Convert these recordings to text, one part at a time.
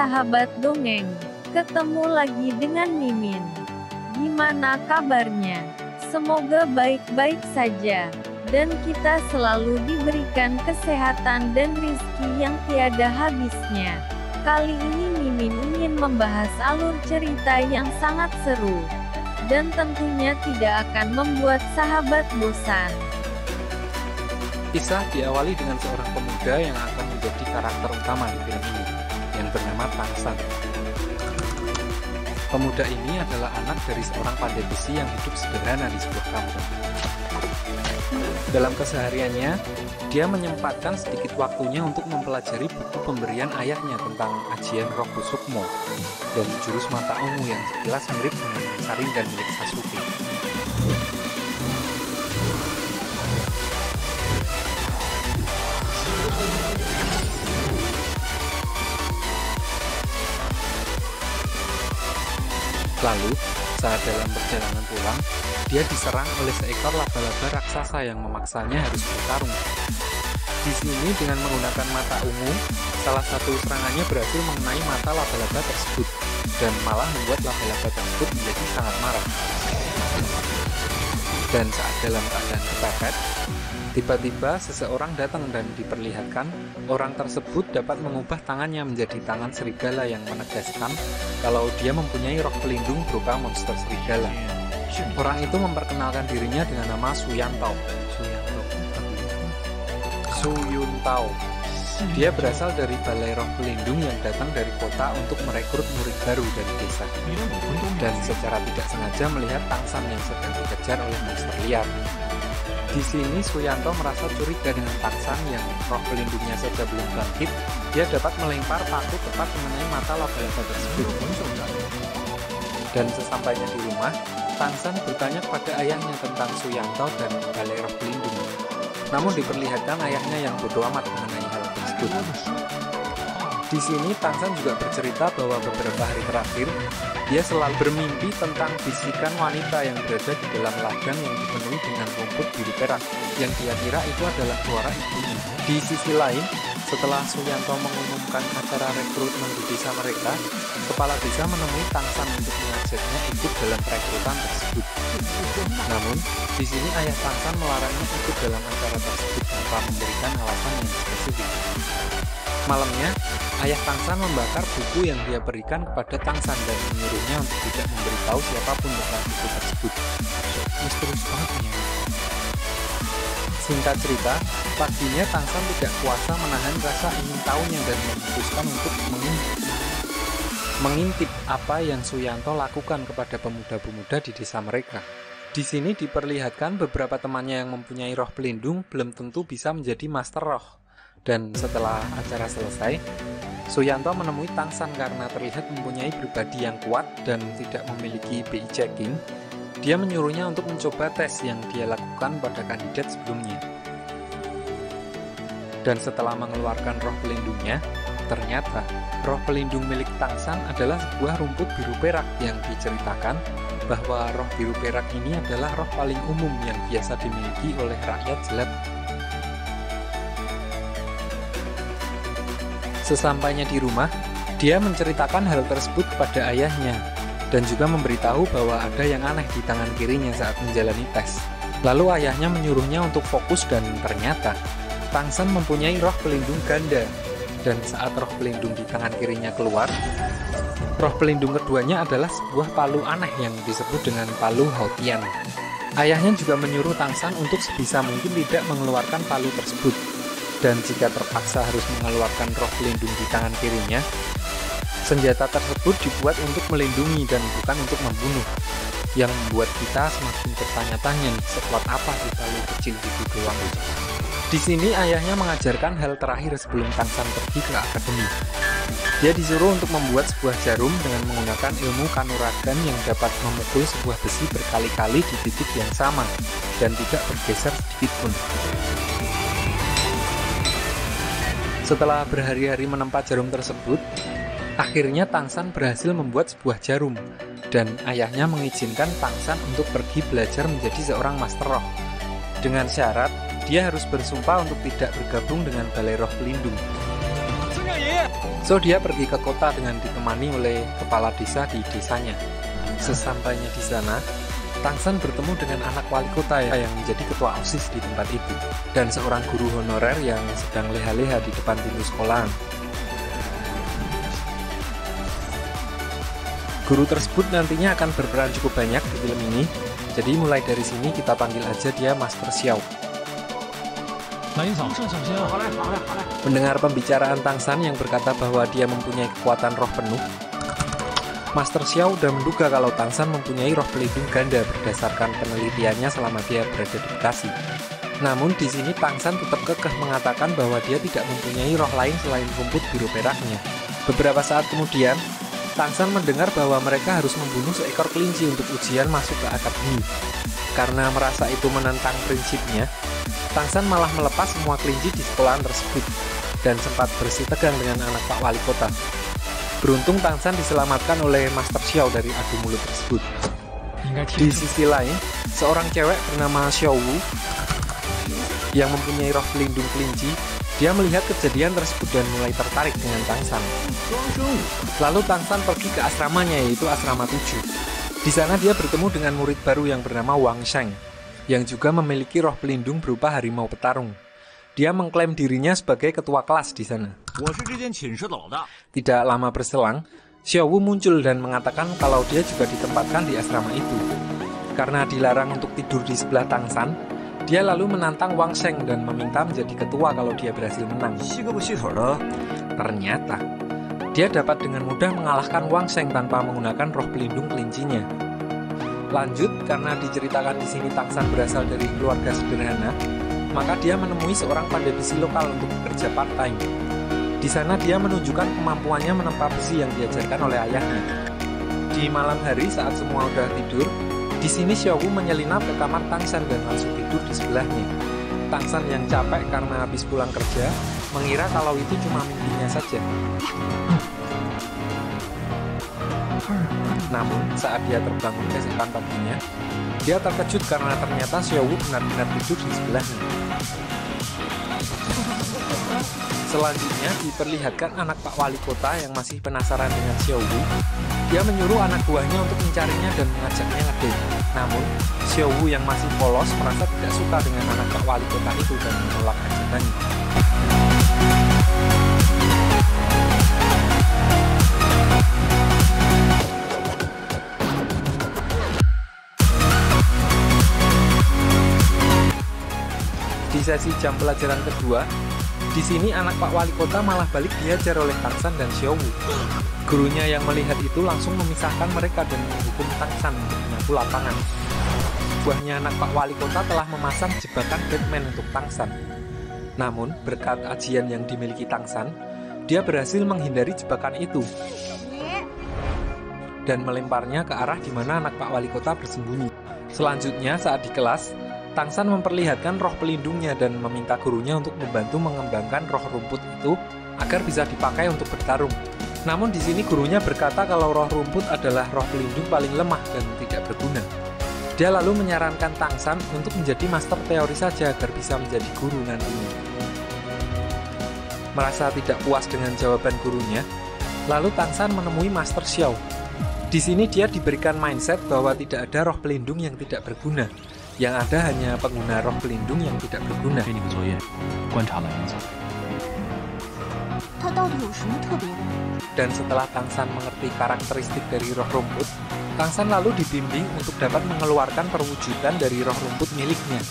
sahabat dongeng, ketemu lagi dengan Mimin. Gimana kabarnya? Semoga baik-baik saja, dan kita selalu diberikan kesehatan dan rizki yang tiada habisnya. Kali ini Mimin ingin membahas alur cerita yang sangat seru, dan tentunya tidak akan membuat sahabat bosan. Kisah diawali dengan seorang pemuda yang akan menjadi karakter utama di film ini, yang bernama Tangsan. Pemuda ini adalah anak dari seorang pandai besi yang hidup sederhana di sebuah kampung. Dalam kesehariannya, dia menyempatkan sedikit waktunya untuk mempelajari buku pemberian ayahnya tentang ajian Roh Sukmo dan jurus mata ungu yang sekilas mirip dengan Sharingan milik Sasuke. Lalu, saat dalam perjalanan pulang, dia diserang oleh seekor laba-laba raksasa yang memaksanya harus bertarung. Di sini dengan menggunakan mata ungu, salah satu serangannya berhasil mengenai mata laba-laba tersebut, dan malah membuat laba-laba tersebut menjadi sangat marah. Dan saat dalam keadaan kepepet, tiba-tiba seseorang datang dan diperlihatkan orang tersebut dapat mengubah tangannya menjadi tangan serigala yang menegaskan kalau dia mempunyai rok pelindung berupa monster serigala. Orang itu memperkenalkan dirinya dengan nama Suyantao. Dia berasal dari balai roh pelindung yang datang dari kota untuk merekrut murid baru dari desa. Dan secara tidak sengaja melihat Tangsan yang sedang dikejar oleh monster liar. Di sini Suyanto merasa curiga dengan Tangsan yang roh pelindungnya saja belum bangkit. Dia dapat melempar paku tepat mengenai mata laba-laba tersebut. Dan sesampainya di rumah, Tangsan bertanya kepada ayahnya tentang Suyanto dan balai roh pelindung. Namun diperlihatkan ayahnya yang bodoh amat mengenai hal tersebut. Di sini Tangsan juga bercerita bahwa beberapa hari terakhir dia selalu bermimpi tentang bisikan wanita yang berada di dalam ladang yang dipenuhi dengan rumput biru perak yang dia kira itu adalah suara ibunya. Di sisi lain, setelah Suyanto mengumumkan acara rekrutmen di desa mereka, kepala desa menemui Tangsan untuk mengajaknya ikut dalam perekrutan tersebut. Namun, di sini ayah Tangsan melarangnya ikut dalam acara tersebut tanpa memberikan alasan yang spesifik. Malamnya, ayah Tangsan membakar buku yang dia berikan kepada Tangsan dan menyuruhnya untuk tidak memberitahu siapapun tentang buku tersebut. Misterius banget ya. Singkat cerita, paginya Tangsan tidak kuasa menahan rasa ingin tahunya dan memutuskan untuk mengintip apa yang Suyanto lakukan kepada pemuda-pemuda di desa mereka. Di sini diperlihatkan beberapa temannya yang mempunyai roh pelindung belum tentu bisa menjadi master roh. Dan setelah acara selesai, Suyanto menemui Tangsan karena terlihat mempunyai pribadi yang kuat dan tidak memiliki BI checking. Dia menyuruhnya untuk mencoba tes yang dia lakukan pada kandidat sebelumnya. Dan setelah mengeluarkan roh pelindungnya, ternyata roh pelindung milik Tangsan adalah sebuah rumput biru perak yang diceritakan bahwa roh biru perak ini adalah roh paling umum yang biasa dimiliki oleh rakyat jelata. Sesampainya di rumah, dia menceritakan hal tersebut kepada ayahnya dan juga memberitahu bahwa ada yang aneh di tangan kirinya saat menjalani tes. Lalu ayahnya menyuruhnya untuk fokus dan ternyata Tangsan mempunyai roh pelindung ganda. Dan saat roh pelindung di tangan kirinya keluar, roh pelindung keduanya adalah sebuah palu aneh yang disebut dengan palu Haotian. Ayahnya juga menyuruh Tangsan untuk sebisa mungkin tidak mengeluarkan palu tersebut. Dan jika terpaksa harus mengeluarkan roh pelindung di tangan kirinya, senjata tersebut dibuat untuk melindungi dan bukan untuk membunuh, yang membuat kita semakin bertanya-tanya sekuat apa si palu kecil itu doang itu. Di sini ayahnya mengajarkan hal terakhir sebelum Tangsan pergi ke akademi. Dia disuruh untuk membuat sebuah jarum dengan menggunakan ilmu kanuragan yang dapat memukul sebuah besi berkali-kali di titik yang sama dan tidak bergeser sedikit pun. Setelah berhari-hari menempa jarum tersebut, akhirnya Tangsan berhasil membuat sebuah jarum, dan ayahnya mengizinkan Tangsan untuk pergi belajar menjadi seorang master roh. Dengan syarat, dia harus bersumpah untuk tidak bergabung dengan balai roh pelindung. So dia pergi ke kota dengan ditemani oleh kepala desa di desanya. Sesampainya di sana, Tangsan bertemu dengan anak wali kota yang menjadi ketua OSIS di tempat itu, dan seorang guru honorer yang sedang leha-leha di depan pintu sekolahan. Guru tersebut nantinya akan berperan cukup banyak di film ini, jadi mulai dari sini kita panggil aja dia Master Xiao. Mendengar pembicaraan Tangsan yang berkata bahwa dia mempunyai kekuatan roh penuh, Master Xiao sudah menduga kalau Tangsan mempunyai roh pelindung ganda berdasarkan penelitiannya selama dia berada di Bekasi. Namun di sini Tangsan tetap kekeh mengatakan bahwa dia tidak mempunyai roh lain selain rumput biru peraknya. Beberapa saat kemudian, Tangsan mendengar bahwa mereka harus membunuh seekor kelinci untuk ujian masuk ke akademi. Karena merasa itu menentang prinsipnya, Tangsan malah melepas semua kelinci di sekolahan tersebut dan sempat bersih tegang dengan anak Pak Wali Kota. Beruntung Tangsan diselamatkan oleh Master Xiao dari adu mulut tersebut. Di sisi lain, seorang cewek bernama Xiao Wu yang mempunyai roh pelindung kelinci, dia melihat kejadian tersebut dan mulai tertarik dengan Tangsan. Lalu Tangsan pergi ke asramanya, yaitu asrama 7. Di sana dia bertemu dengan murid baru yang bernama Wang Sheng, yang juga memiliki roh pelindung berupa harimau petarung. Dia mengklaim dirinya sebagai ketua kelas di sana. Tidak lama berselang, Xiao Wu muncul dan mengatakan kalau dia juga ditempatkan di asrama itu. Karena dilarang untuk tidur di sebelah Tangsan, dia lalu menantang Wang Sheng dan meminta menjadi ketua kalau dia berhasil menang. Ternyata, dia dapat dengan mudah mengalahkan Wang Sheng tanpa menggunakan roh pelindung kelincinya. Lanjut, karena diceritakan di sini Tangsan berasal dari keluarga sederhana, maka dia menemui seorang pandai besi lokal untuk bekerja part-time. Di sana dia menunjukkan kemampuannya menempa besi yang diajarkan oleh ayahnya. Di malam hari saat semua udah tidur, di sini Xiao Wu menyelinap ke kamar Tangsan dan langsung tidur di sebelahnya. Tangsan yang capek karena habis pulang kerja, mengira kalau itu cuma mimpinya saja. Namun, saat dia terbangun keesokan paginya, dia terkejut karena ternyata Xiao Wu benar-benar tidur di sebelahnya. Selanjutnya diperlihatkan anak Pak Wali Kota yang masih penasaran dengan Xiao Wu. Dia menyuruh anak buahnya untuk mencarinya dan mengajaknya ngedate. Namun, Xiao Wu yang masih polos merasa tidak suka dengan anak Pak Wali Kota itu dan menolak ajakannya. Di sesi jam pelajaran kedua, di sini anak Pak Wali Kota malah balik diajar oleh Tangsan dan Xiao Wu. Gurunya yang melihat itu langsung memisahkan mereka dan menghukum Tangsan untuk menyapu lapangan. Buahnya anak Pak Wali Kota telah memasang jebakan Batman untuk Tangsan. Namun, berkat ajian yang dimiliki Tangsan, dia berhasil menghindari jebakan itu dan melemparnya ke arah di mana anak Pak Wali Kota bersembunyi. Selanjutnya, saat di kelas, Tangsan memperlihatkan roh pelindungnya dan meminta gurunya untuk membantu mengembangkan roh rumput itu agar bisa dipakai untuk bertarung. Namun di sini gurunya berkata kalau roh rumput adalah roh pelindung paling lemah dan tidak berguna. Dia lalu menyarankan Tangsan untuk menjadi master teori saja agar bisa menjadi guru nantinya. Merasa tidak puas dengan jawaban gurunya, lalu Tangsan menemui Master Xiao. Di sini dia diberikan mindset bahwa tidak ada roh pelindung yang tidak berguna. Yang ada hanya pengguna roh pelindung yang tidak berguna. Dan setelah Tangsan mengerti karakteristik dari roh rumput, Tangsan lalu dibimbing untuk dapat mengeluarkan perwujudan dari roh rumput miliknya.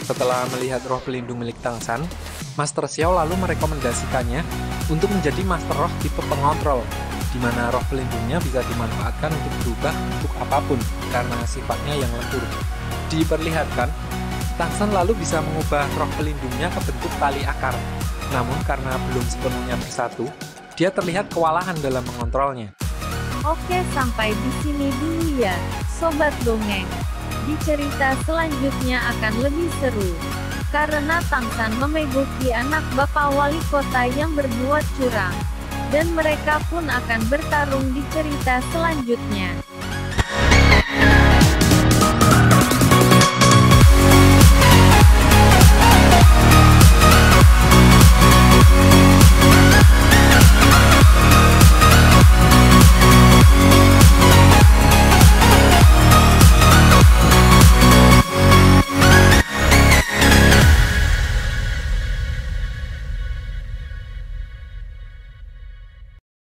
Setelah melihat roh pelindung milik Tangsan, Master Xiao lalu merekomendasikannya untuk menjadi master roh tipe pengontrol, di mana roh pelindungnya bisa dimanfaatkan untuk berubah bentuk apapun karena sifatnya yang lentur. Diperlihatkan, Tangsan lalu bisa mengubah roh pelindungnya ke bentuk tali akar. Namun karena belum sepenuhnya bersatu, dia terlihat kewalahan dalam mengontrolnya. Oke, sampai di sini dulu ya, Sobat Dongeng. Di cerita selanjutnya akan lebih seru. Karena Tangsan memegoki anak Bapak Wali Kota yang berbuat curang. Dan mereka pun akan bertarung di cerita selanjutnya.